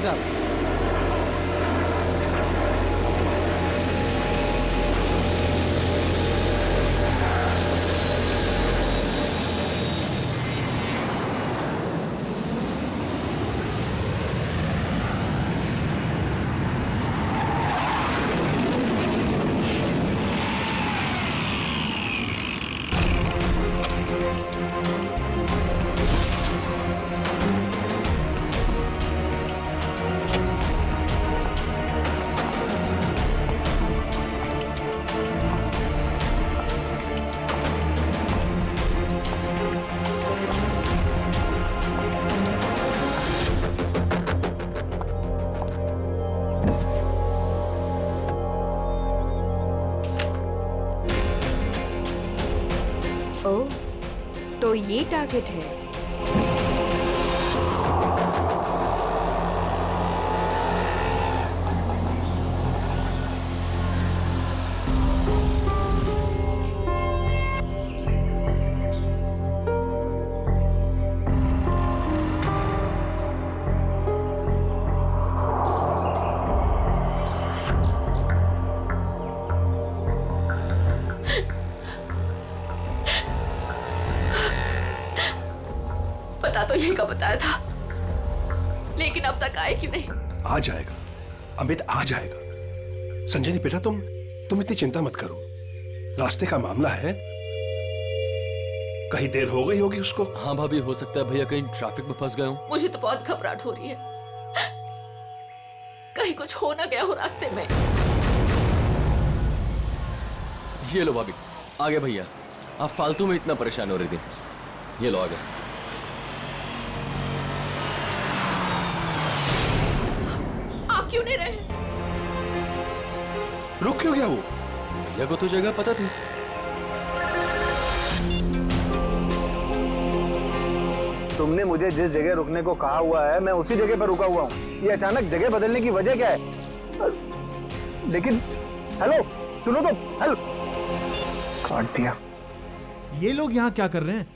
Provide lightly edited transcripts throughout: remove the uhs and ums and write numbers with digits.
जी साहब। ओह, तो ये टारगेट है। पता तो यही का बताया था, लेकिन अब तक आए क्यों नहीं? आ जाएगा अमित, आ जाएगा। संजनी बेटा, तुम इतनी चिंता मत करो। रास्ते का मामला है, कहीं देर हो गई होगी उसको। हाँ भाभी, हो सकता है भैया कहीं ट्रैफिक में फंस गए हो। मुझे तो बहुत घबराहट हो रही है, कहीं कुछ हो ना गया हो रास्ते में। ये लो भाभी, आ गए भैया। आप फालतू में इतना परेशान हो रही थी। ये लो, आ गए। आप क्यों नहीं रहे? रुक क्यों गया वो? भैया को तो जगह पता थी। तुमने मुझे जिस जगह रुकने को कहा हुआ है, मैं उसी जगह पर रुका हुआ हूँ। ये अचानक जगह बदलने की वजह क्या है? लेकिन हेलो, सुनो तो। हेलो, काट दिया। ये लोग यहाँ क्या कर रहे हैं?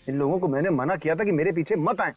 इन लोगों को मैंने मना किया था कि मेरे पीछे मत आए।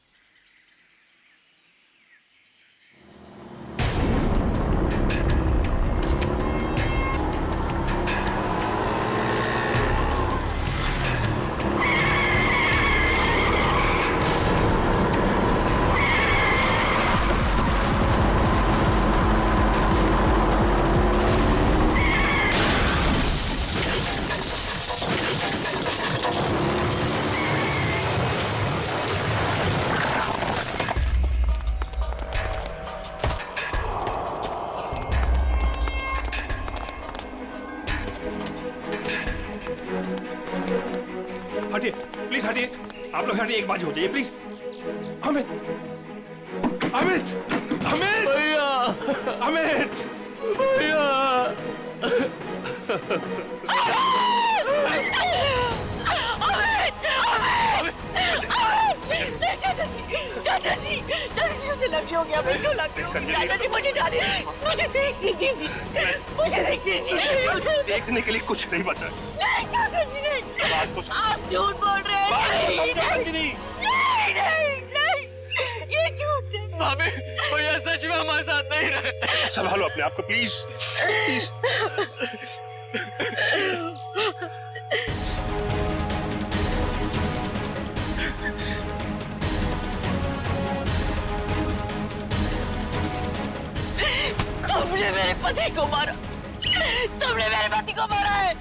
हटिए प्लीज, हटिए आप लोग, हटिए, एक बाजी हो जाइए प्लीज। अमित, अमित, अमित, भैया, अमित, भैया। चाचा जी, मुझे लगी हो गया, क्यों लगी हो? चाचा जी, मुझे जाने, मुझे देखने दीजिए, मुझे देखने दीजिए। देखने के लिए कुछ नहीं बता। नहीं चाचा जी, नहीं, बात को आप झूठ बोल रहे हैं। नहीं, ये झूठ है। भाभी, भैया सच में हमारे साथ नहीं रहे। संभालो अपने आप को प्लीज, प्लीज। तुमने मेरे पति को मारा, तुमने मेरे पति को मारा है।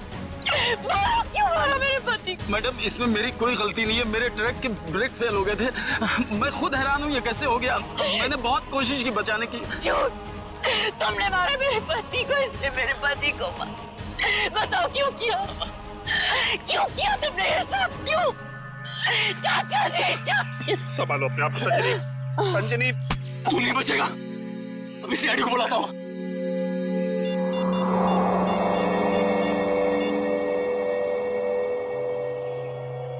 मारा, क्यों मारा मेरे पति को? मैडम, इसमें मेरी कोई गलती नहीं है। मेरे ट्रक के ब्रेक फेल हो गए थे। मैं खुद हैरान हूँ ये कैसे हो गया। मैंने बहुत कोशिश की बचाने की। झूठ, तुमने मारा मेरे पति को, इसने मेरे पति को मारा। बताओ क्यों किया? क्यों किया तुमने ये सब? क्यों? चाचा जी, चाचा। संभालो अपने आप को संजनी, संजनी। तू नहीं बचेगा, अभी सीआईडी को बुलाता हूँ।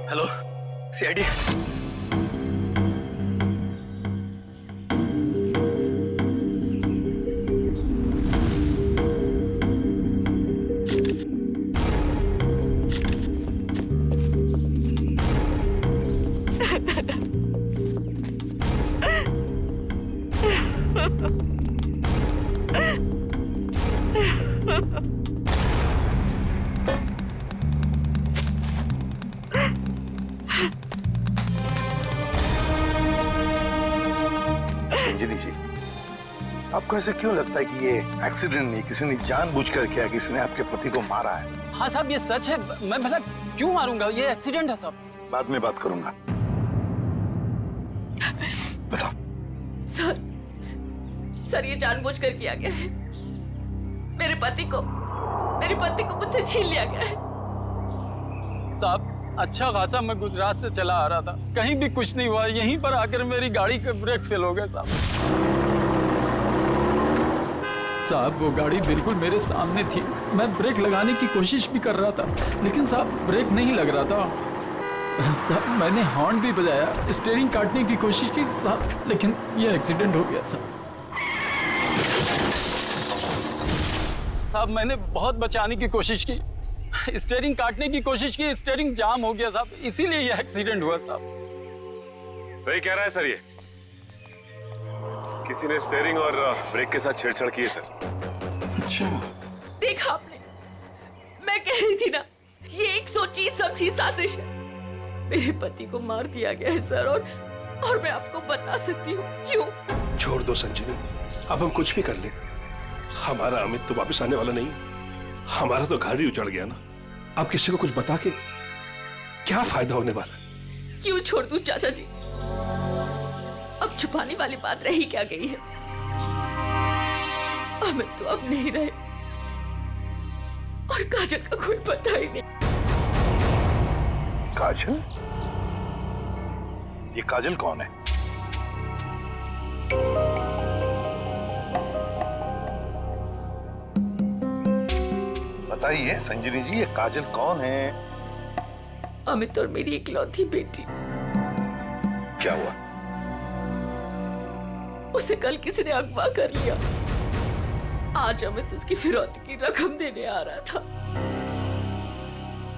Hello CID. संजनी जी, आपको ऐसे क्यों लगता है कि ये एक्सीडेंट नहीं, किसी ने जानबूझकर किया, किसी ने आपके पति को मारा है? हाँ साहब, ये सच है। मैं भला क्यों मारूंगा? ये एक्सीडेंट है साहब। बाद में बात करूंगा। बताओ। सर ये जानबूझकर किया गया है। मेरे पति को मुझसे छीन लिया गया है। साहब, अच्छा खासा मैं गुजरात से चला आ रहा था, कहीं भी कुछ नहीं हुआ। यहीं पर आकर मेरी गाड़ी का ब्रेक फेल हो गया साहब। साहब वो गाड़ी बिल्कुल मेरे सामने थी। मैं ब्रेक लगाने की कोशिश भी कर रहा था, लेकिन साहब ब्रेक नहीं लग रहा था। साहब मैंने हॉर्न भी बजाया, स्टीयरिंग काटने की कोशिश की साहब, लेकिन ये एक्सीडेंट हो गया साहब। साहब मैंने बहुत बचाने की कोशिश की, स्टीयरिंग काटने की कोशिश की, स्टीयरिंग जाम हो गया साहब, इसीलिए ये एक्सीडेंट हुआ साहब। सही कह रहा है सर, ये किसी ने स्टीयरिंग और ब्रेक के साथ छेड़छाड़ की है सर। अच्छा, देखा आपने, मैं कह रही थी ना, ये एक सोची समझी साजिश है। मेरे पति को मार दिया गया है सर, और मैं आपको बता सकती हूँ क्यों। छोड़ दो संजनी, अब हम कुछ भी कर ले, हमारा अमित तो वापस आने वाला नहीं, हमारा तो घर ही उजड़ गया ना। अब किसी को कुछ बता के क्या फायदा होने वाला है? क्यों छोड़ दूं चाचा जी, अब छुपाने वाली बात रही क्या गई है। अमित तो अब नहीं रहे, और काजल का कोई पता ही नहीं। काजल? ये काजल कौन है? बताइए संजनी जी, ये काजल कौन है? अमित और मेरी इकलौती बेटी। क्या हुआ? उसे कल किसी ने अगवा कर लिया। आज अमित उसकी फिरौती की रकम देने आ रहा था।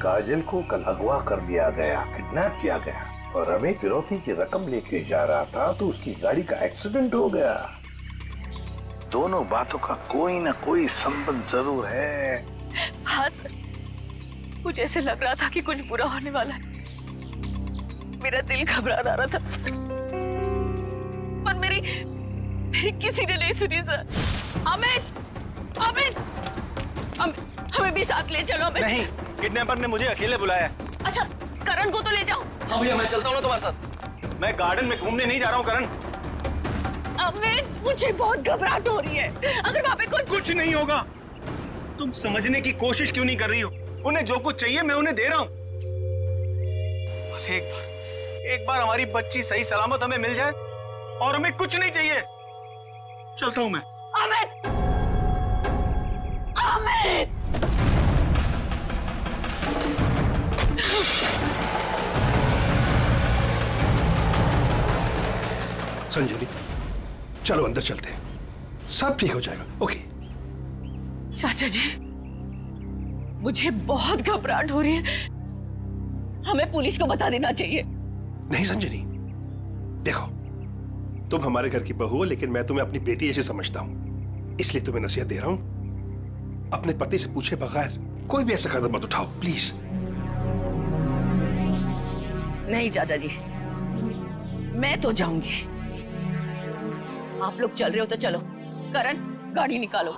काजल को कल अगवा कर लिया गया, किडनैप किया गया, और हमें फिरौती की रकम लेके जा रहा था तो उसकी गाड़ी का एक्सीडेंट हो गया। दोनों बातों का कोई ना कोई संबंध जरूर है। हाँ सर, मुझे ऐसे लग रहा था कि कुछ बुरा होने वाला है। मेरा दिल घबरा रहा था, पर मेरी किसी ने नहीं सुनी सर। अमित, हमें भी साथ ले चलो। अमित नहीं, किडनैपर ने मुझे अकेले बुलाया। अच्छा, करण को तो ले जाओ। हाँ भैया, मैं चलता हूँ ना तुम्हारे साथ। मैं गार्डन में घूमने नहीं जा रहा हूँ करण। अमित, मुझे बहुत घबराहट हो रही है। अगर वहाँ पे कुछ नहीं होगा। तुम समझने की कोशिश क्यों नहीं कर रही हो? उन्हें जो कुछ चाहिए मैं उन्हें दे रहा हूँ। बस एक बार हमारी बच्ची सही सलामत हमें मिल जाए, और हमें कुछ नहीं चाहिए। चलता हूँ मैं। अमित! संजनी, चलो अंदर चलते हैं, सब ठीक हो जाएगा। ओके चाचा जी, मुझे बहुत घबराहट हो रही है। हमें पुलिस को बता देना चाहिए। नहीं संजनी, देखो तुम हमारे घर की बहू हो, लेकिन मैं तुम्हें अपनी बेटी ऐसे समझता हूं, इसलिए तुम्हें नसीहत दे रहा हूं, अपने पति से पूछे बगैर कोई भी ऐसा कदम मत उठाओ, प्लीज। नहीं चाचा जी, मैं तो जाऊंगी। आप लोग चल रहे हो तो चलो। करण, गाड़ी निकालो।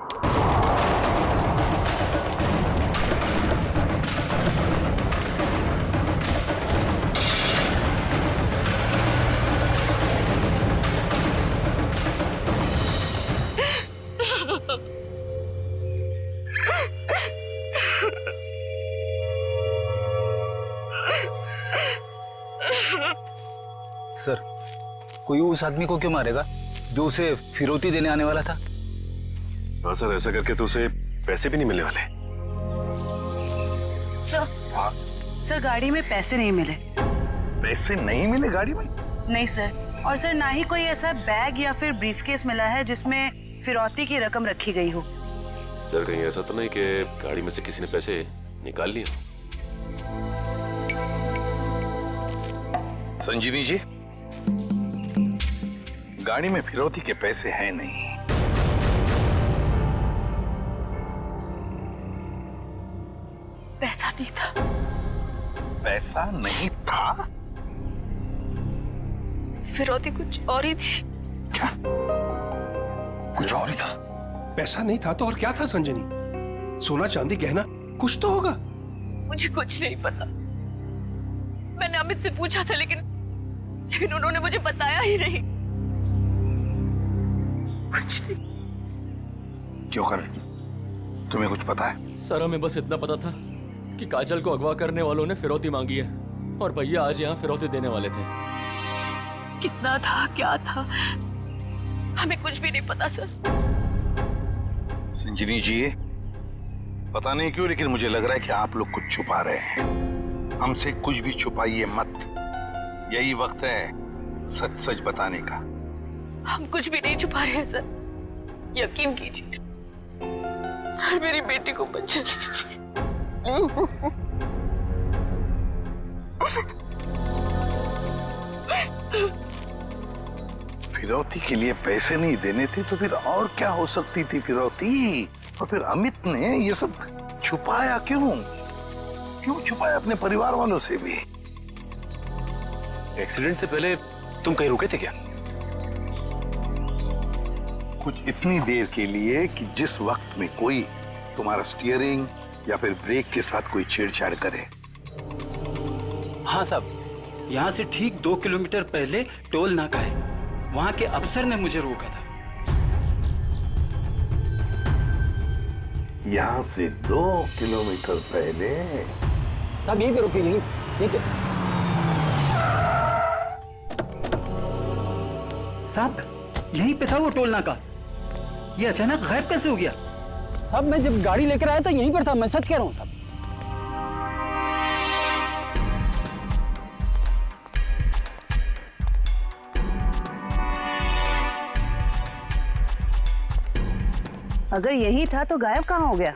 सर, कोई उस आदमी को क्यों मारेगा जो उसे फिरौती देने आने वाला था? हाँ सर, ऐसा करके तो उसे पैसे भी नहीं मिलने वाले। सर गाड़ी में पैसे नहीं मिले। पैसे नहीं मिले गाड़ी में? नहीं सर, और सर ना ही कोई ऐसा बैग या फिर ब्रीफकेस मिला है जिसमें फिरौती की रकम रखी गई हो। सर कहीं ऐसा तो नहीं कि गाड़ी में से किसी ने पैसे निकाल लिए? संजीवी जी, गाड़ी में फिरौती के पैसे हैं नहीं। पैसा नहीं था। पैसा नहीं था? फिरौती कुछ और ही थी। क्या? कुछ और ही था? पैसा नहीं था तो और क्या था संजनी? सोना चांदी गहना कुछ तो होगा। मुझे कुछ नहीं पता। मैंने अमित से पूछा था लेकिन उन्होंने मुझे बताया ही नहीं। कुछ नहीं। क्यों कर? तुम्हें कुछ पता है? सर हमें बस इतना पता था कि काजल को अगवा करने वालों ने फिरौती मांगी है और भैया आज यहाँ फिरौती देने वाले थे। कितना था, क्या था, हमें कुछ भी नहीं पता सर। संजनी जी, पता नहीं क्यों लेकिन मुझे लग रहा है कि आप लोग कुछ छुपा रहे हैं। हमसे कुछ भी छुपाइए मत। यही वक्त है सच सच बताने का। हम कुछ भी नहीं छुपा रहे हैं सर, यकीन कीजिए। सर मेरी बेटी को बचा लीजिए। फिरौती के लिए पैसे नहीं देने थे तो फिर और क्या हो सकती थी फिरौती? और फिर अमित ने ये सब छुपाया क्यों? क्यों छुपाया अपने परिवार वालों से भी? एक्सीडेंट से पहले तुम कहीं रुके थे क्या? कुछ इतनी देर के लिए कि जिस वक्त में कोई तुम्हारा स्टीयरिंग या फिर ब्रेक के साथ कोई छेड़छाड़ करे। हाँ साहब, यहाँ से ठीक 2 किलोमीटर पहले टोल नाका है, वहाँ के अफसर ने मुझे रोका था। यहाँ से 2 किलोमीटर पहले? साहब यहीं पे रुके, यहीं पे। साहब यहीं पे था वो टोल नाका, ये अचानक गायब कैसे हो गया? साहब मैं जब गाड़ी लेकर आया तो यहीं पर था, मैं सच कह रहा हूँ साहब। अगर यही था तो गायब कहाँ हो गया?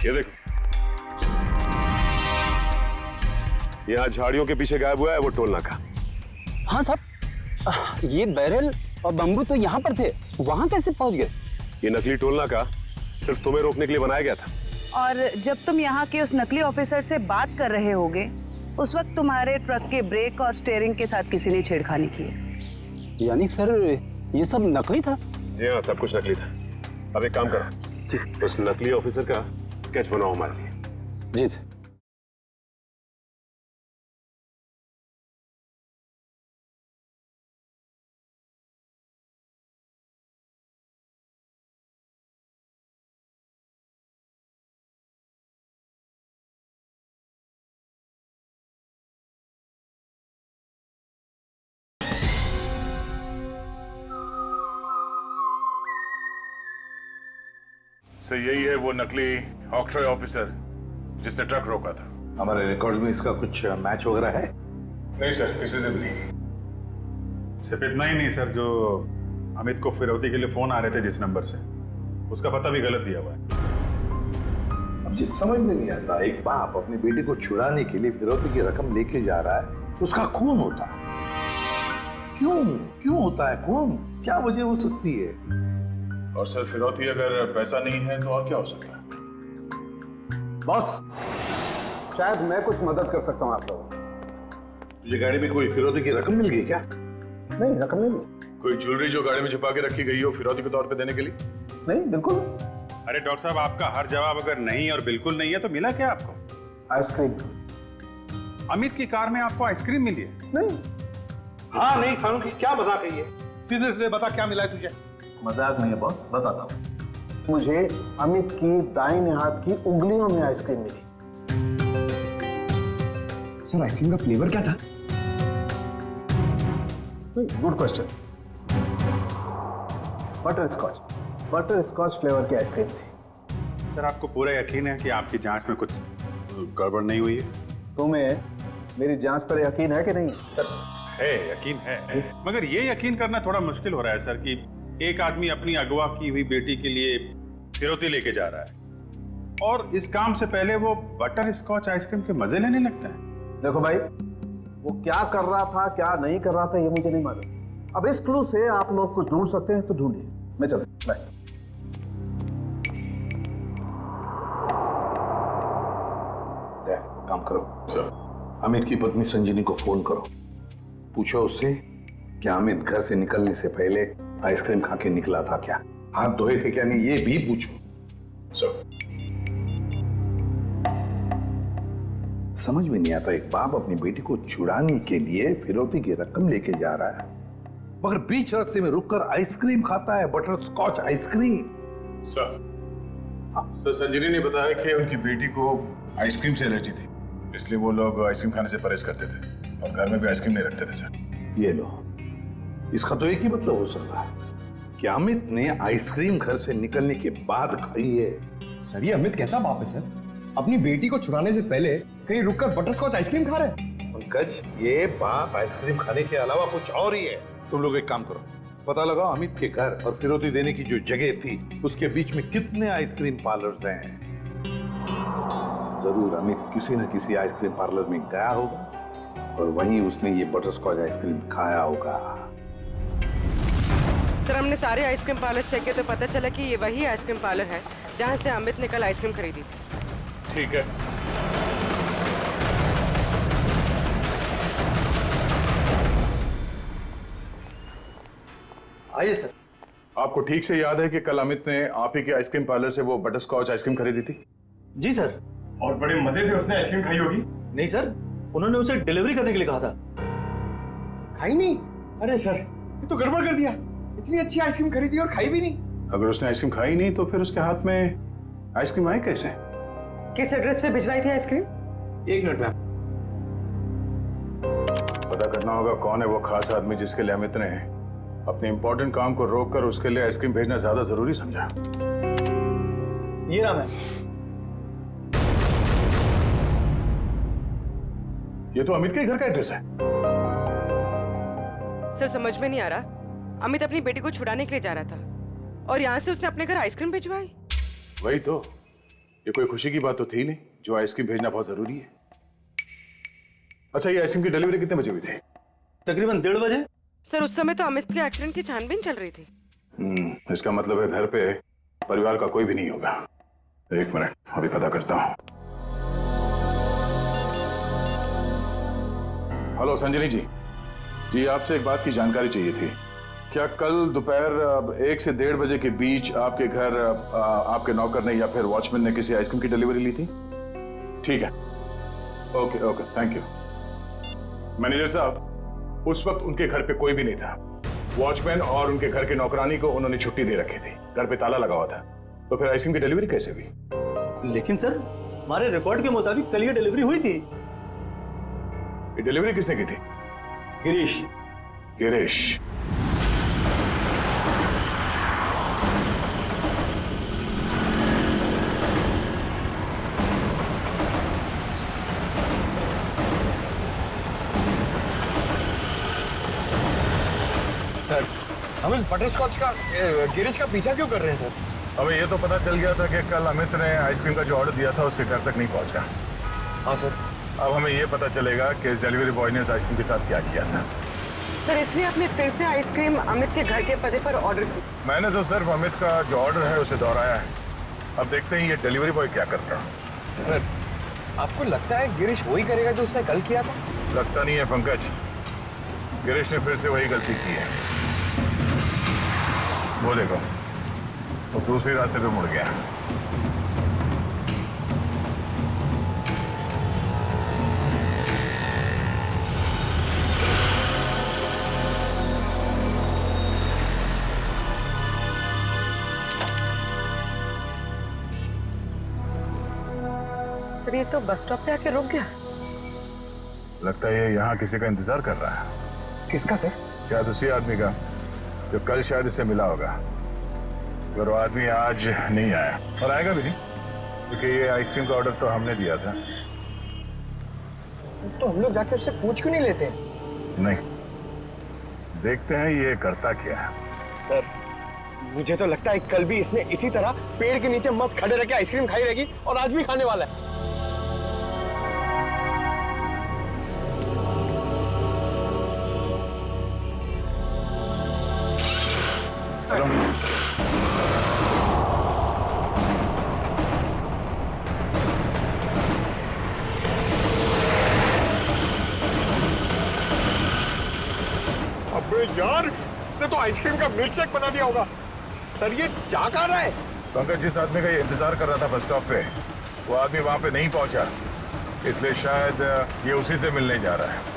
ये देखो, यहाँ झाड़ियों के पीछे गायब हुआ है वो टोल नाका। हाँ साहब, ये बैरल और बम्बू तो यहाँ पर थे, वहाँ कैसे पहुँच गए? ये नकली टोल नाका सिर्फ तुम्हें रोकने के लिए बनाया गया था। और जब तुम यहाँ के उस नकली ऑफिसर से बात कर रहे होगे, उस वक्त तुम्हारे ट्रक के ब्रेक और स्टीयरिंग के साथ किसी ने छेड़खानी की है। यानी सर ये सब नकली था? जी हाँ, सब कुछ नकली था। अब एक काम करो, उस नकली ऑफिसर का स्केच बनाओ हमारे लिए। जी सर। सर यही है वो नकली ऑक्ट्रॉय ऑफिसर जिसने ट्रक रोका था। हमारे रिकॉर्ड में इसका कुछ मैच वगैरह है? नहीं सर, किसी से भी नहीं। सिर्फ इतना ही नहीं सर, जो अमित को फिरौती के लिए फोन आ रहे थे जिस नंबर से, उसका पता भी गलत दिया हुआ है। अब जिस समझ में नहीं आता, एक बाप अपनी बेटी को छुड़ाने के लिए फिरौती की रकम लेके जा रहा है, उसका खून होता है। क्यों होता है खून? क्या वजह हो सकती है? और सर फिरौती अगर पैसा नहीं है तो और क्या हो सकता है? बॉस, शायद मैं कुछ मदद कर सकता हूँ आप लोगों को। तुझे गाड़ी में कोई फिरौती की रकम मिल गई क्या? नहीं, रकम नहीं मिली। कोई ज्वेलरी जो गाड़ी में छुपा के रखी गई हो फिरौती के तौर पे देने के लिए? नहीं, बिल्कुल। अरे डॉक्टर साहब, आपका हर जवाब अगर नहीं और बिल्कुल नहीं है तो मिला क्या आपको? आइसक्रीम। अमित की कार में आपको आइसक्रीम मिली है? नहीं। हाँ नहीं फारूकी, क्या मजाक है ये? सीधे सीधे बता क्या मिला है तुझे? मजाक नहीं है बॉस, बताता हूँ। मुझे अमित की दाहिने हाथ की उंगलियों में आइसक्रीम मिली। सर आइसक्रीम का फ्लेवर क्या था? Good question. Butterscotch flavour की आइसक्रीम थी। सर आपको पूरा यकीन है कि आपकी जांच में कुछ गड़बड़ नहीं हुई है? तुम्हें मेरी जांच पर यकीन है कि नहीं? सर है, यकीन है, मगर ये यकीन करना थोड़ा मुश्किल हो रहा है सर कि एक आदमी अपनी अगवा की हुई बेटी के लिए फिरौती लेके जा रहा है और इस काम से पहले वो बटर स्कॉच आइसक्रीम के मजे लेने लगता है। देखो भाई, वो क्या कर रहा था क्या नहीं कर रहा था ये मुझे नहीं मालूम, अब इस क्लू से आप लोग कुछ ढूंढ सकते हैं तो ढूंढिए, मैं चलता बाय। काम करो सर, अमित की पत्नी संजीनी को फोन करो, पूछो उससे कि अमित घर से निकलने से पहले आइसक्रीम खा के निकला था क्या, हाथ धोए थे क्या नहीं, ये भी पूछो सर। समझ में नहीं आता, एक बाप अपनी बेटी को छुड़ाने के लिए फिरौती की रकम लेके जा रहा है, मगर बीच रास्ते में रुककर आइसक्रीम खाता है, बटर स्कॉच आइसक्रीम। सर संजीनी ने बताया कि उनकी बेटी को आइसक्रीम से एलर्जी थी, इसलिए वो लोग आइसक्रीम खाने से परहेज करते थे और घर में भी आइसक्रीम नहीं रखते थे सर। ये लो, इसका तो एक ही मतलब हो सकता है कि अमित ने आइसक्रीम घर से निकलने के बाद खाई है। सर ये अमित कैसा बाप है सर, अपनी बेटी को छुड़ाने से पहले कहीं रुककर बटरस्कॉच आइसक्रीम खा रहे हैं। पंकज, ये बाप आइसक्रीम खाने के अलावा कुछ और ही है। तुम लोग एक काम करो, पता लगाओ अमित के घर और फिरौती देने की जो जगह थी उसके बीच में कितने आइसक्रीम पार्लर्स हैं। जरूर अमित किसी न किसी आइसक्रीम पार्लर में गया होगा और वहीं उसने ये बटरस्कॉच आइसक्रीम खाया होगा। सर हमने सारे आइसक्रीम पार्लर चेक किए तो पता चला कि ये वही आइसक्रीम पार्लर है जहां से अमित ने कल आइसक्रीम खरीदी थी। ठीक है, आइए सर। आपको ठीक से याद है कि कल अमित ने आप ही के आइसक्रीम पार्लर से वो बटरस्कॉच आइसक्रीम खरीदी थी? जी सर। और बड़े मजे से उसने आइसक्रीम खाई होगी। नहीं सर, उन्होंने उसे डिलीवरी करने के लिए कहा था। खाई नहीं? अरे सर ये तो गड़बड़ कर दिया, इतनी अच्छी आइसक्रीम खरीदी और खाई भी नहीं। अगर उसने आइसक्रीम खाई नहीं तो फिर उसके हाथ में आइसक्रीम आई कैसे? किस एड्रेस पे भिजवाई थी आइसक्रीम? एक मिनट मैम। पता करना होगा कौन है वो खास आदमी जिसके लिए अमित ने अपने इंपॉर्टेंट काम को रोककर उसके लिए आइसक्रीम भेजना ज्यादा जरूरी समझा। ये नाम है। ये तो अमित के घर का एड्रेस है। सर समझ में नहीं आ रहा, अमित अपनी बेटी को छुड़ाने के लिए जा रहा था और यहाँ से उसने अपने घर आइसक्रीम भिजवाई। वही तो, ये कोई खुशी की बात तो थी नहीं जो आइसक्रीम भेजना बहुत जरूरी है। अच्छा, ये आइसक्रीम की डिलीवरी कितने बजे हुई थी? तकरीबन 1:30 बजे। सर उस समय तो अमित के एक्सीडेंट की छानबीन चल रही थी। इसका मतलब है घर पे परिवार का कोई भी नहीं होगा। एक मिनट, अभी पता करता हूँ। हेलो संजनी जी, आपसे एक बात की जानकारी चाहिए थी। क्या कल दोपहर 1 से 1:30 बजे के बीच आपके घर आपके नौकर ने या फिर वॉचमैन ने किसी आइसक्रीम की डिलीवरी ली थी? ठीक है, okay okay, thank you. Manager साहब, उस वक्त उनके घर पे कोई भी नहीं था। वॉचमैन और उनके घर के नौकरानी को उन्होंने छुट्टी दे रखी थी, घर पे ताला लगा हुआ था। तो फिर आइसक्रीम की डिलीवरी कैसे हुई? लेकिन सर हमारे रिकॉर्ड के मुताबिक कल ये डिलीवरी हुई थी। ये डिलीवरी किसने की थी? गिरीश। गिरीश? सर हम इस बटरस्कॉच का गिरीश का पीछा क्यों कर रहे हैं सर? हमें ये तो पता चल गया था कि कल अमित ने आइसक्रीम का जो ऑर्डर दिया था उसके घर तक नहीं पहुंचा। हाँ सर। अब हमें ये पता चलेगा कि इस डिलीवरी बॉय ने इस आइसक्रीम के साथ क्या किया था। सर इसलिए आपने फिर से आइसक्रीम अमित के घर के पते पर ऑर्डर की? मैंने तो सिर्फ अमित का जो ऑर्डर है उसे दोहराया है। अब देखते हैं ये डिलीवरी बॉय क्या करता है। सर आपको लगता है गिरीश वही करेगा जो उसने कल किया था? लगता नहीं है पंकज, गिरीश ने फिर से वही गलती की है। वो देखो, वो दूसरे रास्ते पे मुड़ गया। सर ये तो बस स्टॉप पे आके रुक गया। लगता है ये यहाँ किसी का इंतजार कर रहा है। किसका सर? शायद उसी आदमी का जो कल शायद इससे मिला होगा। अगर वो आदमी आज नहीं आया, और आएगा भी नहीं, क्योंकि ये आइसक्रीम का ऑर्डर तो हमने दिया था। तो हम लोग जाके उससे पूछ क्यों नहीं लेते? नहीं, देखते हैं ये करता क्या है। सर मुझे तो लगता है कल भी इसने इसी तरह पेड़ के नीचे मस्त खड़े रह के आइसक्रीम खाई रहेगी और आज भी खाने वाला है। अबे यार, इसने तो आइसक्रीम का मिल्क शेक बना दिया होगा। सर ये जा कहाँ रहा है? पंकज, जिस आदमी का ये इंतजार कर रहा था बस स्टॉप पे, वो आदमी वहां पे नहीं पहुंचा, इसलिए शायद ये उसी से मिलने जा रहा है।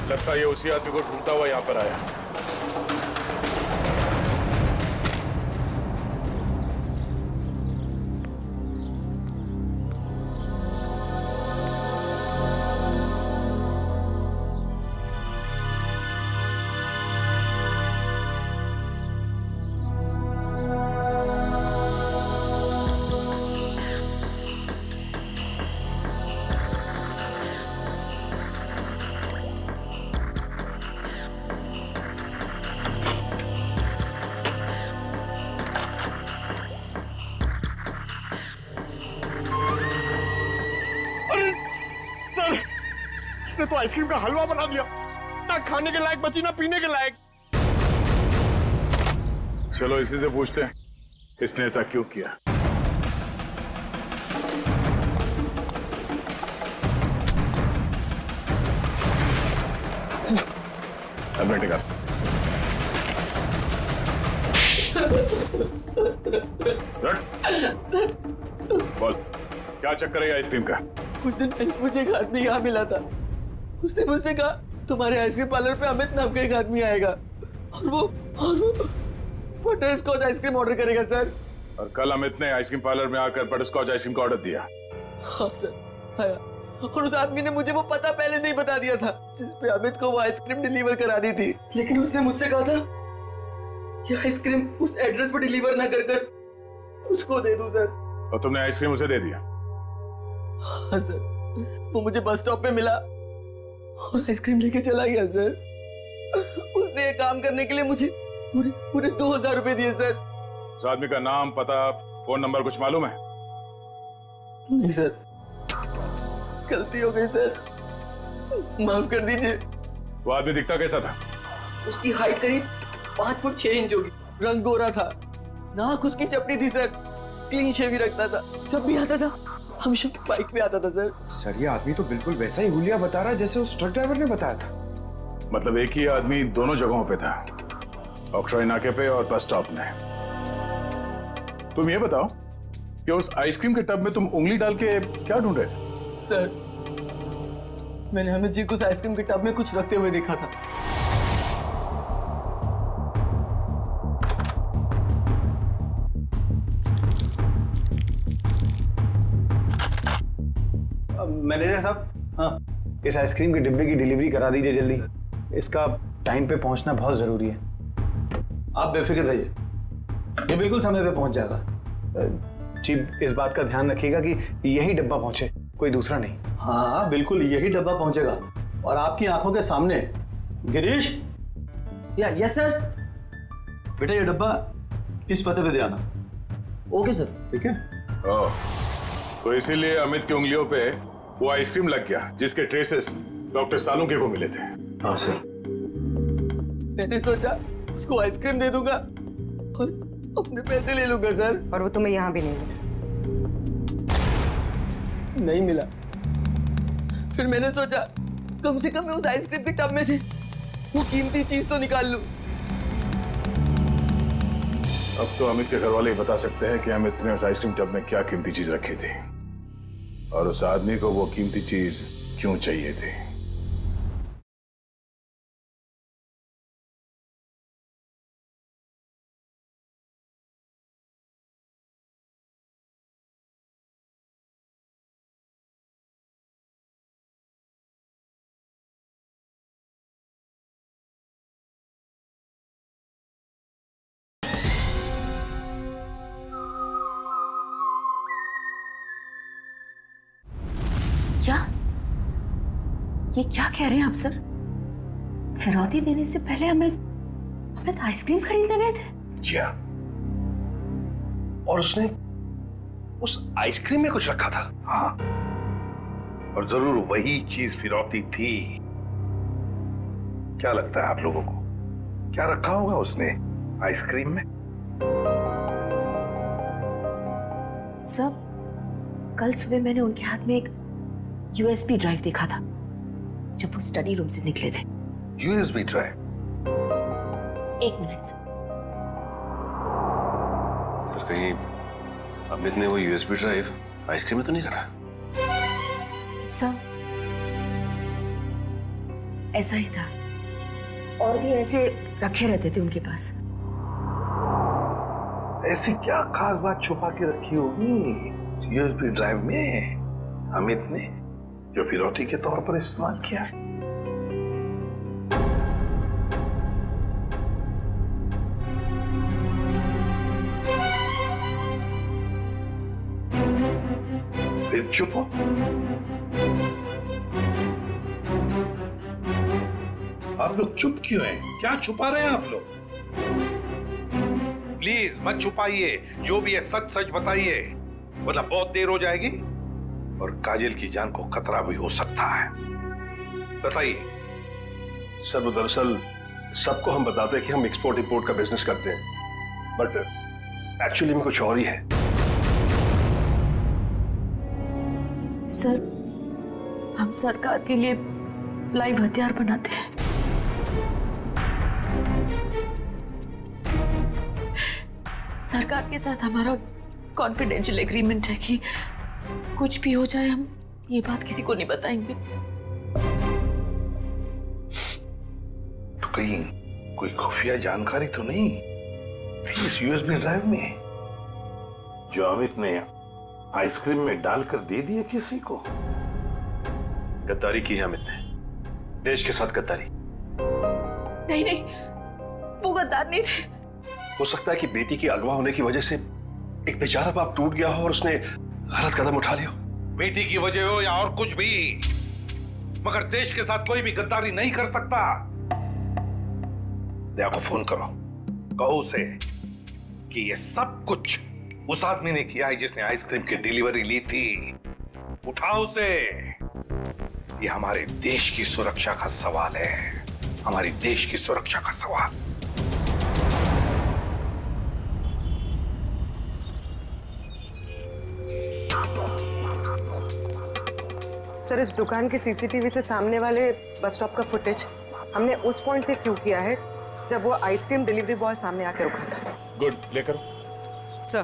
लगता है ये उसी आदमी को ढूंढता हुआ यहाँ पर आया। इसने तो आइसक्रीम का हलवा बना दिया, ना खाने के लायक बची ना पीने के लायक। चलो इसी से पूछते हैं इसने ऐसा क्यों किया। अब बेटे का बोल, क्या चक्कर है आइसक्रीम का? कुछ दिन पहले मुझे एक आदमी यहाँ मिला था। उसने मुझसे कहा तुम्हारे आइसक्रीम पार्लर पे अमित नाम का एक आदमी आएगा और वो बटर स्कॉच आइसक्रीम ऑर्डर करेगा सर। और कल अमित ने आइसक्रीम पार्लर में आकर बटर स्कॉच आइसक्रीम का ऑर्डर दिया। हाँ सर आया, और उस आदमी ने मुझे वो पता पहले से ही बता दिया था जिस पे अमित को वो आइसक्रीम डिलीवर करानी थी। लेकिन उसने मुझसे कहा था कि आइसक्रीम उस एड्रेस पर डिलीवर ना कर उसको दे दूं सर। और तुमने आइसक्रीम उसे दे दिया? हाँ सर, वो मुझे बस स्टॉप पे मिला और आइसक्रीम लेके चला गया सर। उसने ये काम करने के लिए मुझे पूरे 2000 रुपए दिए सर। उस आदमी का नाम, पता, फोन नंबर कुछ मालूम है? नहीं सर, गलती हो गई सर, माफ कर दीजिए। वो आदमी दिखता कैसा था? उसकी हाइट करीब 5 फुट 6 इंच होगी, रंग गोरा था, नाक उसकी चपटी थी सर, क्लीन शेव ही रखता था, जब भी आता था हमेशा बाइक पे आता था सर। सर ये आदमी तो बिल्कुल वैसा ही हुलिया बता रहा है जैसे उस ट्रक ड्राइवर ने बताया था। मतलब एक ही आदमी दोनों जगहों पे था, ऑक्ट्रॉय नाके पे और बस स्टॉप में। तुम ये बताओ कि उस आइसक्रीम के टब में तुम उंगली डाल के क्या ढूंढ रहे थे? सर मैंने अमित जी को उस आइसक्रीम के टब में कुछ रखते हुए देखा था। मैनेजर साहब, हाँ, इस आइसक्रीम के डिब्बे की डिलीवरी करा दीजिए जल्दी। इसका टाइम पे पहुंचना बहुत जरूरी है। आप बेफिक्र रहिए, ये बिल्कुल समय पे पहुंच जाएगा। जी इस बात का ध्यान रखिएगा कि यही डब्बा पहुंचे, कोई दूसरा नहीं। हाँ बिल्कुल यही डब्बा पहुंचेगा और आपकी आंखों के सामने। Girish, yes sir. बेटा ये डब्बा इस पते पे दे आना। Okay sir. ठीक है। तो इसीलिए अमित की उंगलियों पे वो आइसक्रीम लग गया जिसके ट्रेसेस डॉक्टर सालुंके को मिले थे। हाँ सर। मैंने सोचा उसको आइसक्रीम दे दूंगा और अपने पैसे ले लूंगा सर। और वो तुम्हें यहाँ भी नहीं नहीं मिला। फिर मैंने सोचा कम से कम मैं उस आइसक्रीम के टब में से वो कीमती चीज तो निकाल लूं। अब तो अमित के घर वाले ही बता सकते हैं कि अमित ने उस आइसक्रीम टब में क्या कीमती चीज रखी थी और उस आदमी को वो कीमती चीज क्यों चाहिए थी। क्या? ये क्या कह रहे हैं आप सर? फिरौती देने से पहले अमित आइसक्रीम खरीदने गए थे? जी हाँ। और उसने उस आइसक्रीम में कुछ रखा था। हाँ, और जरूर वही चीज फिरौती थी। क्या लगता है आप लोगों को, क्या रखा होगा उसने आइसक्रीम में? सब कल सुबह मैंने उनके हाथ में एक USB ड्राइव देखा था जब वो स्टडी रूम से निकले थे। USB drive? एक मिनट सर, कहीं अमित ने वो USB ड्राइव आइसक्रीम में तो नहीं रखा? सर ऐसा ही था, और भी ऐसे रखे रहते थे उनके पास। ऐसी क्या खास बात छुपा के रखी होगी USB ड्राइव में अमित ने, जो फिरौती के तौर पर इस्तेमाल किया? फिर चुप हो। आप लोग चुप क्यों हैं? क्या छुपा रहे हैं आप लोग? प्लीज मत छुपाइए, जो भी है सच सच बताइए, वरना बहुत देर हो जाएगी और काजल की जान को खतरा भी हो सकता है। बताइए। सर वो दरअसल सबको हम बताते हैं कि हम एक्सपोर्ट इंपोर्ट का बिजनेस करते हैं, बट एक्चुअली में कुछ और ही है। सर हम सरकार के लिए लाइव हथियार बनाते हैं। सरकार के साथ हमारा कॉन्फिडेंशियल एग्रीमेंट है कि कुछ भी हो जाए हम ये बात किसी को नहीं बताएंगे। तो कहीं कोई खुफिया जानकारी तो नहीं थी इस USB ड्राइव में जो अमित ने आइसक्रीम में डालकर दे दिया किसी को? गद्दारी की है अमित ने, देश के साथ गद्दारी। नहीं नहीं, वो गद्दार नहीं थे। हो सकता है कि बेटी के अगवा होने की वजह से एक बेचारा बाप टूट गया हो और उसने गलत कदम उठा लिया। बेटी की वजह हो या और कुछ भी, मगर देश के साथ कोई भी गद्दारी नहीं कर सकता। दया को फोन करो, कहो उसे कि ये सब कुछ उस आदमी ने किया है जिसने आइसक्रीम की डिलीवरी ली थी। उठाओ उसे। ये हमारे देश की सुरक्षा का सवाल है, हमारी देश की सुरक्षा का सवाल। सर इस दुकान के CCTV से सामने वाले बस स्टॉप का फुटेज हमने उस पॉइंट से क्यू किया है जब वो आइसक्रीम डिलीवरी बॉय सामने आके रुका था। गुड, लेकर सर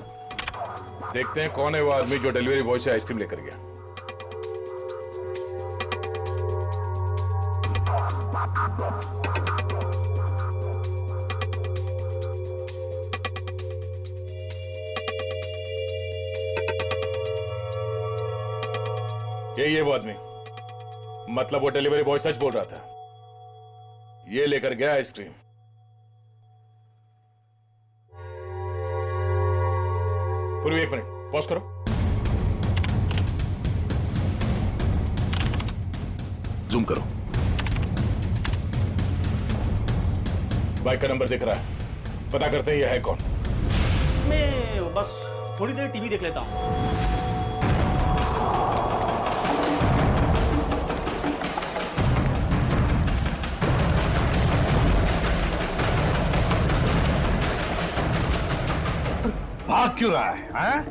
देखते हैं कौन है वो आदमी जो डिलीवरी बॉय से आइसक्रीम लेकर गया। ये वो आदमी, मतलब वो डिलीवरी बॉय सच बोल रहा था, ये लेकर गया आइसक्रीम। पूरी एक मिनट पॉज करो। जूम करो। बाइक का नंबर दिख रहा है, पता करते हैं यह है कौन। मैं बस थोड़ी देर टीवी देख लेता हूं। भाग क्यों रहा है?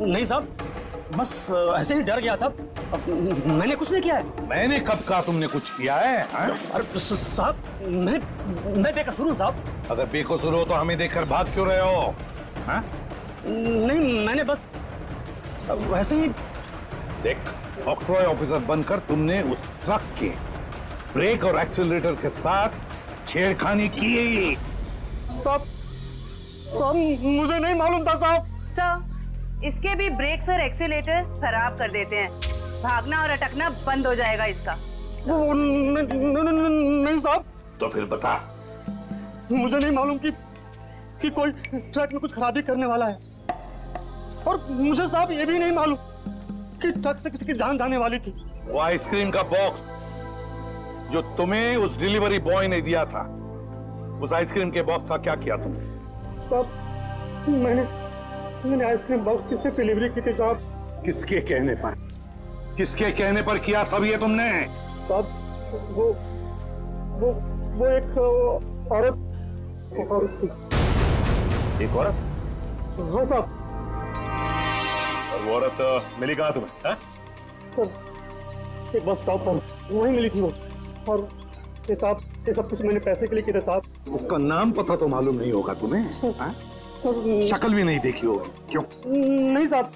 नहीं साहब, बस ऐसे ही डर गया था। मैंने कुछ नहीं किया है। मैंने कब कहा तुमने कुछ किया है? अरे साहब मैं बेकसूर हूँ साहब। अगर बेकसूर हो तो हमें देखकर भाग क्यों रहे हो? हा? नहीं, मैंने बस वैसे ही। देख, ऑक्ट्रॉय ऑफिसर बनकर तुमने उस ट्रक के ब्रेक और एक्सीलरेटर के साथ छेड़खानी की। साहब मुझे नहीं मालूम था साहब। सर इसके भी ब्रेक्स और एक्सीलेटर खराब कर देते हैं, भागना और अटकना बंद हो जाएगा इसका। नहीं साहब। तो फिर बता। मुझे नहीं मालूम कि कोई ट्रक में कुछ खराबी करने वाला है, और मुझे साहब ये भी नहीं मालूम कि ट्रक से किसी की जान जाने वाली थी। वो आइसक्रीम का बॉक्स जो तुम्हें उस डिलीवरी बॉय ने दिया था, उस आइसक्रीम के बॉक्स का क्या किया तुमने? साहब मैंने आइसक्रीम बॉक्स किससे डिलीवरी की थी साहब? किसके कहने पर? किसके कहने पर किया सब ये तुमने? साहब वो एक औरत थी। एक औरत? हाँ साहब। और वो औरत मिली कहाँ तुम्हें? सर एक बस स्टॉप पर वहीं मिली थी वो, और ये साहब ये सब कुछ मैंने पैसे के लिए किया था साहब। उसका नाम पता तो मालूम नहीं होगा तुम्हें? सर शक्ल भी नहीं देखी होगी, क्यों? नहीं साहब,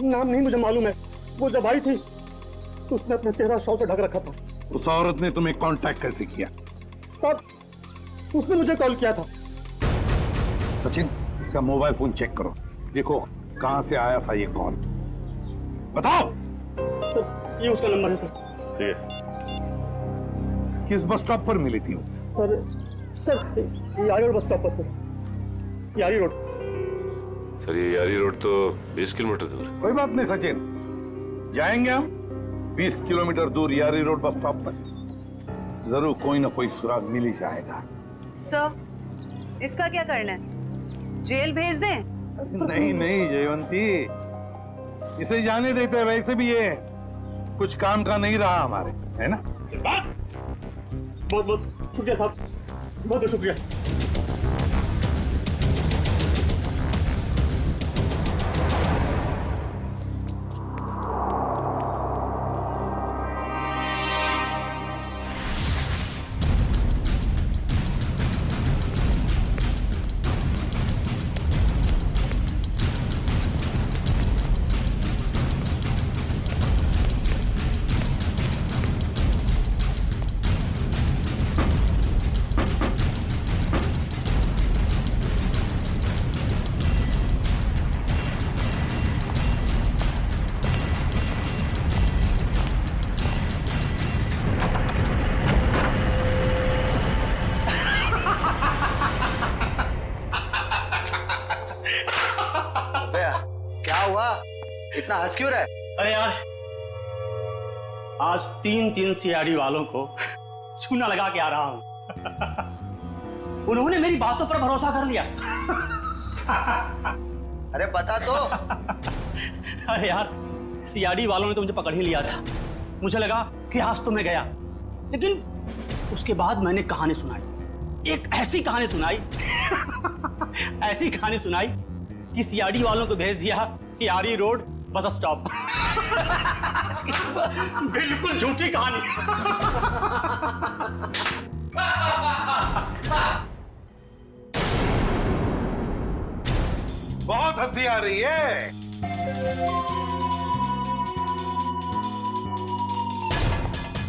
नाम नहीं मुझे मालूम है। वो जब आई थी तो उसने अपने चेहरा शॉल से ढक रखा था। उस औरत ने तुम्हें कांटेक्ट कैसे किया? साहब उसने मुझे कॉल किया था। सचिन, इसका मोबाइल फोन चेक करो, देखो कहां से आया था ये कॉल। बताओ। सर ये उसका नंबर है सर। ठीक है। किस बस स्टॉप पर मिली थी वो? सर यारी रोड बस स्टॉप पर सर। यारी रोड। सर ये यारी रोड तो 20 किलोमीटर दूर है। कोई बात नहीं सचिन, जाएंगे हम 20 किलोमीटर दूर यारी रोड बस स्टॉप पर। जरूर कोई ना कोई सुराग मिल ही जाएगा। सर इसका क्या करना है? जेल भेज दें? नहीं नहीं जयवंती, इसे जाने देते हैं। वैसे भी ये कुछ काम का नहीं रहा हमारे, है ना? बहुत बहुत शुक्रिया साहब, बहुत बहुत शुक्रिया। इतना हंस क्यों रहा है? अरे यार, आज तीन सीआईडी वालों को चूना लगा के आ रहा हूं। उन्होंने मेरी बातों पर भरोसा कर लिया। अरे बता तो। अरे यार, सीआईडी वालों ने तो मुझे पकड़ ही लिया था। मुझे लगा कि आज तो मैं गया, लेकिन उसके बाद मैंने कहानी सुनाई। एक ऐसी कहानी सुनाई ऐसी कहानी सुनाई कि सीआईडी वालों को भेज दिया यारी रोड बस स्टॉप। बिल्कुल झूठी कहानी। बहुत हंसी आ रही है।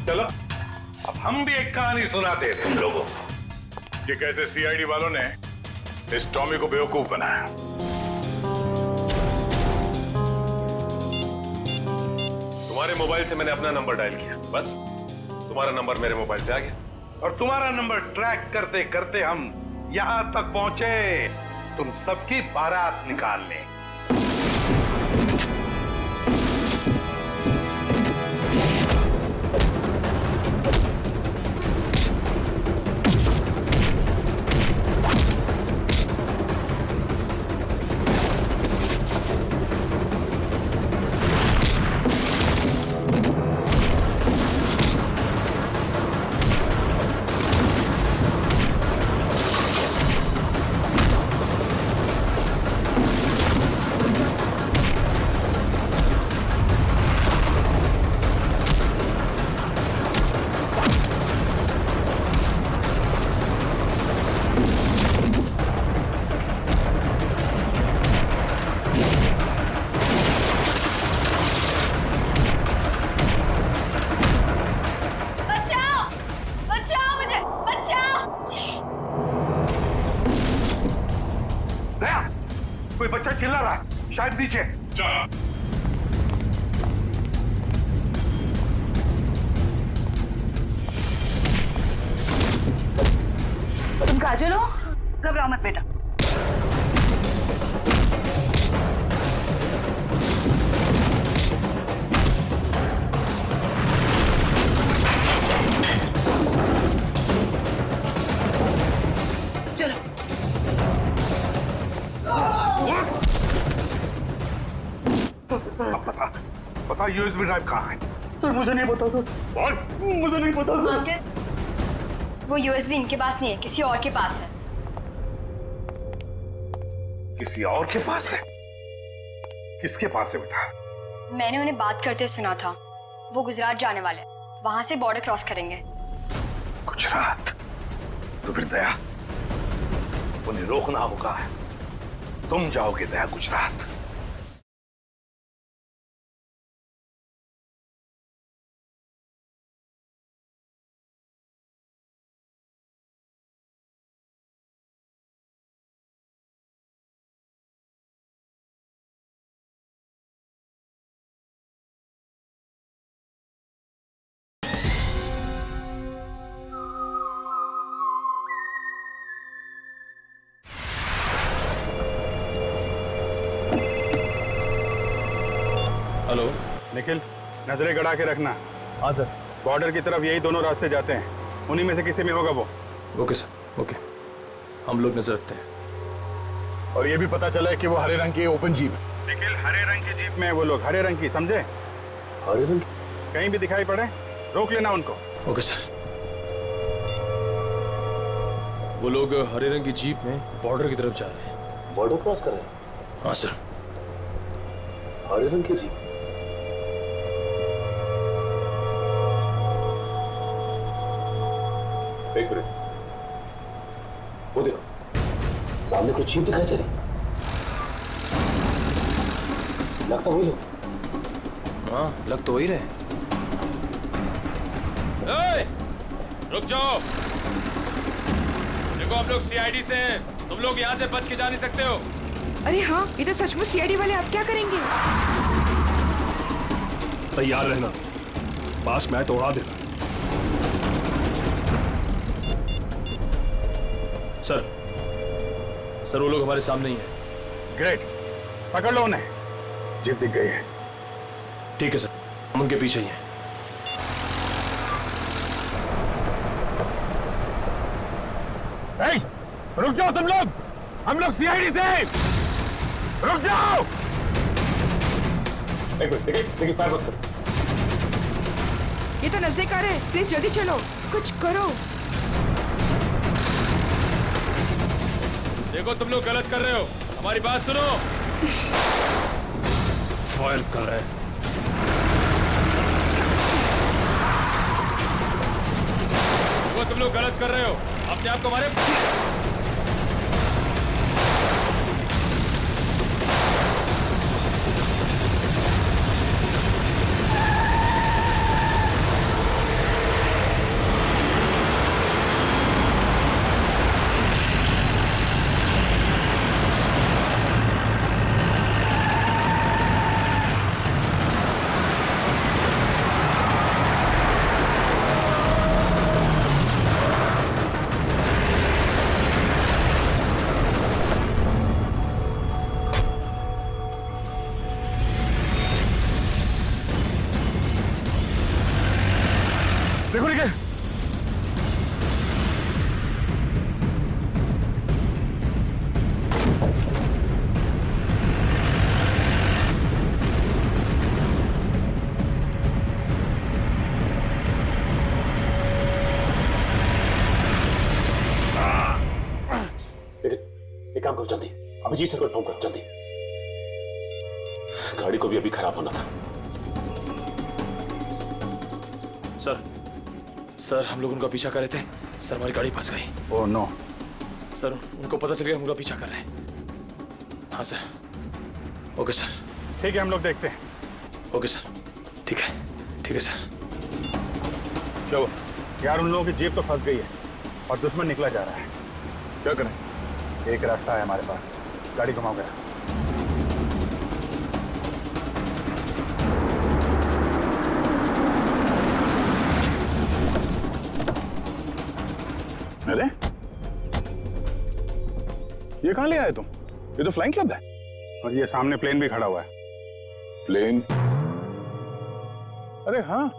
चलो अब हम भी एक कहानी सुनाते हैं तुम लोगों को कि कैसे सीआईडी वालों ने इस टॉमी को बेवकूफ बनाया। तुम्हारे मोबाइल से मैंने अपना नंबर डायल किया, बस तुम्हारा नंबर मेरे मोबाइल पे आ गया, और तुम्हारा नंबर ट्रैक करते करते हम यहां तक पहुंचे तुम सबकी बारात निकालने। कोई बच्चा चिल्ला रहा है, शायद नीचे। तुम काजल हो? घबराओ मत बेटा। अब बता यूएसबी ड्राइव कहाँ है? सर मुझे नहीं पता सर। बोल। मुझे नहीं पता सर। अंकल, वो यूएसबी इनके पास नहीं है, किसी और के पास है। किसी और के पास है? किसके पास है बेटा? मैंने उन्हें बात करते सुना था। वो गुजरात जाने वाले, वहां से बॉर्डर क्रॉस करेंगे। गुजरात? तो फिर दया, उन्हें रोकना होगा। तुम जाओगे दया गुजरात। हेलो निखिल, नजरें गड़ा के रखना। हाँ सर। बॉर्डर की तरफ यही दोनों रास्ते जाते हैं, उन्हीं में से किसी में होगा वो। ओके सर, ओके, हम लोग नजर रखते हैं। और ये भी पता चला है कि वो हरे रंग की ओपन जीप है। निखिल, हरे रंग की जीप में वो लोग, हरे रंग की, समझे? हरे रंग? कहीं भी दिखाई पड़े रोक लेना उनको। Okay sir. वो लोग हरे रंग की जीप में बॉर्डर की तरफ जा रहे हैं। बॉर्डर क्रॉस कर रहे हैं? हाँ सर। हरे रंग की जीप? एक मिनट, वो देखो सामने कुछ जीप दिखाई दे रही। लगता वही लोग। हाँ, लग तो वही रहे। रुक जाओ, देखो हम लोग सीआईडी से हैं, तुम लोग यहाँ से बच के जा नहीं सकते हो। अरे हाँ, ये तो सचमुच सीआईडी वाले। आप क्या करेंगे? तैयार रहना, पास मैं तो उड़ा देना। सर वो लोग हमारे सामने ही हैं। ग्रेट, पकड़ लो उन्हें। जीप दिख गई है। ठीक है सर, हम उनके पीछे ही हैं। रुक जाओ तुम लोग, हम लोग सीआईडी से। रुक जाओ। एक मिनट, देखिए फायर मत करो। ये तो नजदीक आ रहे हैं, प्लीज जल्दी चलो, कुछ करो। देखो तुम लोग गलत कर रहे हो, हमारी बात सुनो। फायर कर रहे हैं। देखो तुम लोग गलत कर रहे हो, अपने आप को हमारे। देखो निकल। एक काम करो जल्दी, अभिजीत सर को इन्फॉर्म करो जल्दी। इस गाड़ी को भी अभी खराब होना था। सर हम लोग उनका पीछा कर रहे थे, सर हमारी गाड़ी फंस गई। Oh no. सर उनको पता चल गया हम उनका पीछा कर रहे हैं। हाँ सर। Okay sir. ठीक है, हम लोग देखते हैं। ओके सर, ठीक है सर। चलो यार, उन लोगों की जीप तो फंस गई है और दुश्मन निकला जा रहा है। क्या करें? एक रास्ता है हमारे पास, गाड़ी घुमाओ गया। अरे ये कहां ले आए तुम? ये तो फ्लाइंग क्लब है। और ये सामने प्लेन भी खड़ा हुआ है। प्लेन? अरे हाँ,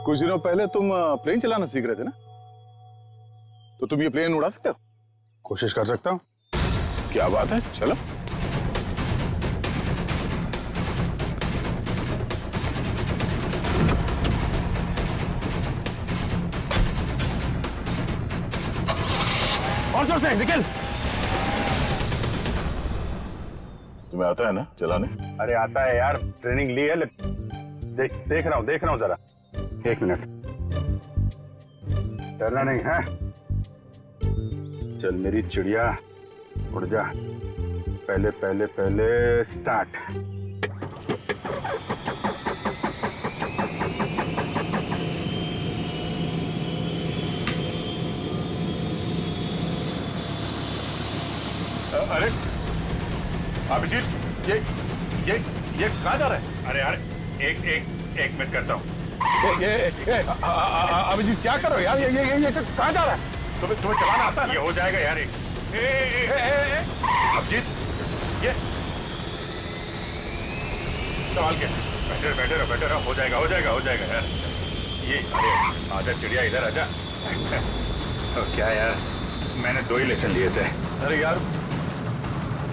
कुछ दिनों पहले तुम प्लेन चलाना सीख रहे थे ना, तो तुम ये प्लेन उड़ा सकते हो? कोशिश कर सकता हूं। क्या बात है, चलो। जोर से निकल। तुम्हें आता है ना चलाने? अरे आता है यार, ट्रेनिंग ली है। देख रहा हूँ जरा। 1 मिनट, डरना नहीं है। चल मेरी चिड़िया, उड़ जा। पहले स्टार्ट। अरे अभिजीत, ये कहाँ जा रहा है? अरे यार एक मिनट करता हूँ। अभिजीत क्या कर रहे हो यार? ये कहाँ जा रहा है? तुम्हें चलाना आता है? ये हो जाएगा यार। अभिजीत, ये सवाल क्या? बैठे रहो। हो जाएगा यार। ये अरे आजा चिड़िया, इधर आजा। क्या यार, मैंने 2 ही लेसन लिए थे। अरे यार,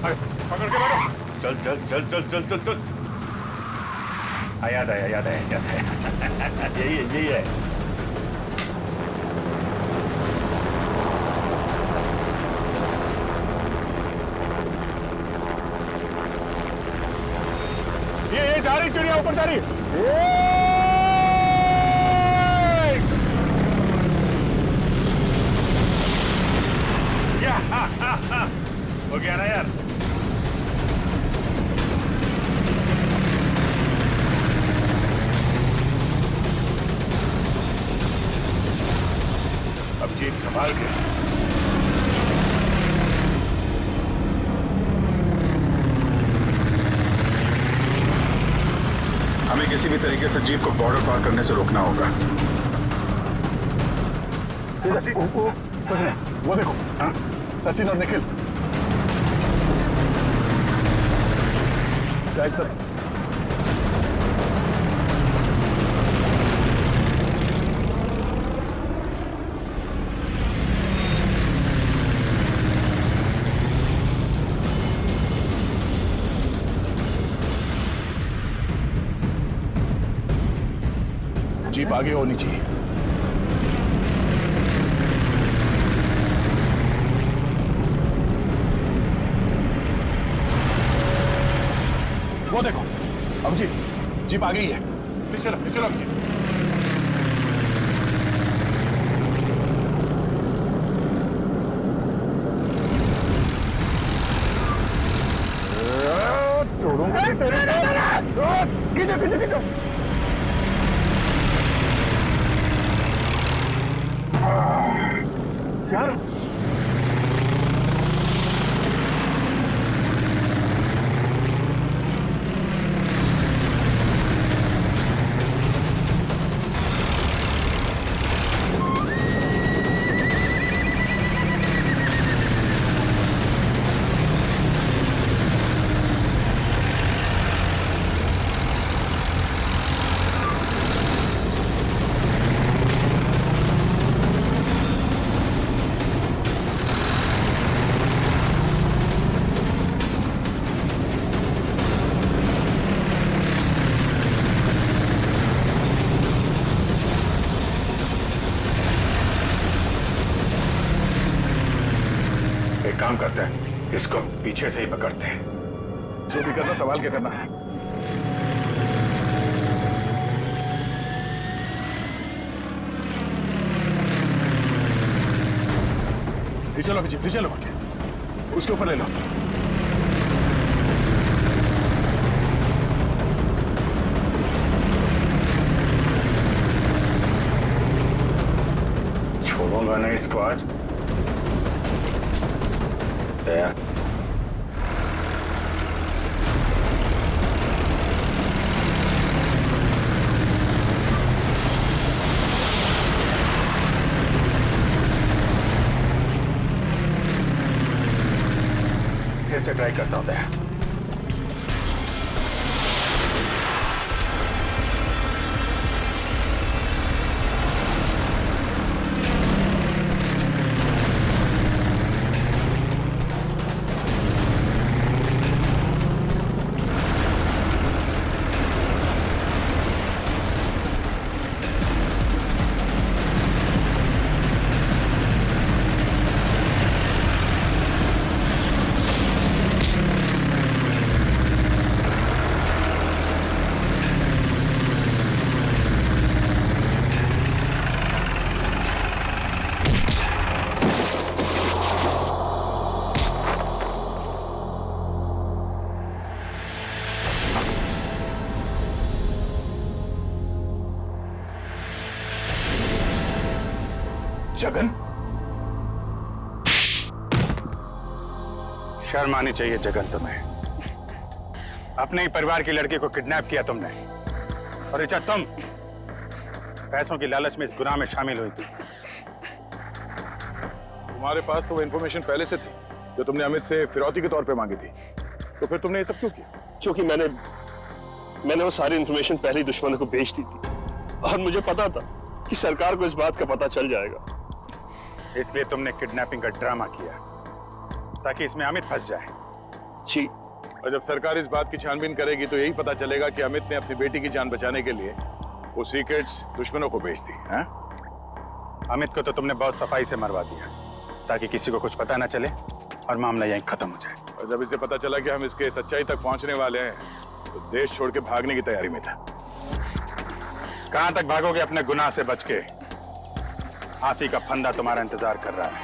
अरे पकड़ के बैठो। चल। याद आया। यही है। ये जा रही चिड़िया, ऊपर जा रही। हो गया ना यार। अभिजीत संभाल के। हमें किसी भी तरीके से जीप को बॉर्डर पार करने से रोकना होगा। वो देखो, सचिन और निखिल। इस तरह जीप आगे होनी चाहिए। वो देखो अभिजीत, जीप आ गई है। पीछे चलो अभिजीत। यार काम करते हैं, इसको पीछे से ही पकड़ते हैं। जो भी करना संभाल के करना है। चलो पीछे चलो, उसके ऊपर ले लो। छोड़ूंगा नहीं इसको आज। दया फिर से ट्राई करता हूं। दया जगन, शर्म आनी चाहिए जगन तुम्हें। अपने ही परिवार की लड़की को किडनैप किया तुमने, और ऋचा तुम पैसों की लालच में इस गुनाह में शामिल हुई थी। तुम्हारे पास तो वो इन्फॉर्मेशन पहले से थी जो तुमने अमित से फिरौती के तौर पे मांगी थी, तो फिर तुमने ये सब क्यों किया? क्योंकि मैंने वो सारी इन्फॉर्मेशन पहले ही दुश्मनों को भेज दी थी, और मुझे पता था कि सरकार को इस बात का पता चल जाएगा। इसलिए तुमने किडनैपिंग का ड्रामा किया ताकि इसमें अमित फंस जाए। जी। और जब सरकार इस बात की छानबीन करेगी तो यही पता चलेगा कि अमित ने अपनी बेटी की जान बचाने के लिए वो सीक्रेट्स दुश्मनों को बेच दी। हैं? अमित को तो तुमने बहुत सफाई से मरवा दिया ताकि किसी को कुछ पता ना चले और मामला यहीं खत्म हो जाए। और जब इसे पता चला कि हम इसके सच्चाई तक पहुंचने वाले हैं तो देश छोड़ के भागने की तैयारी में था। कहां तक भागोगे अपने गुनाह से बच के? फांसी का फंदा तुम्हारा इंतजार कर रहा है।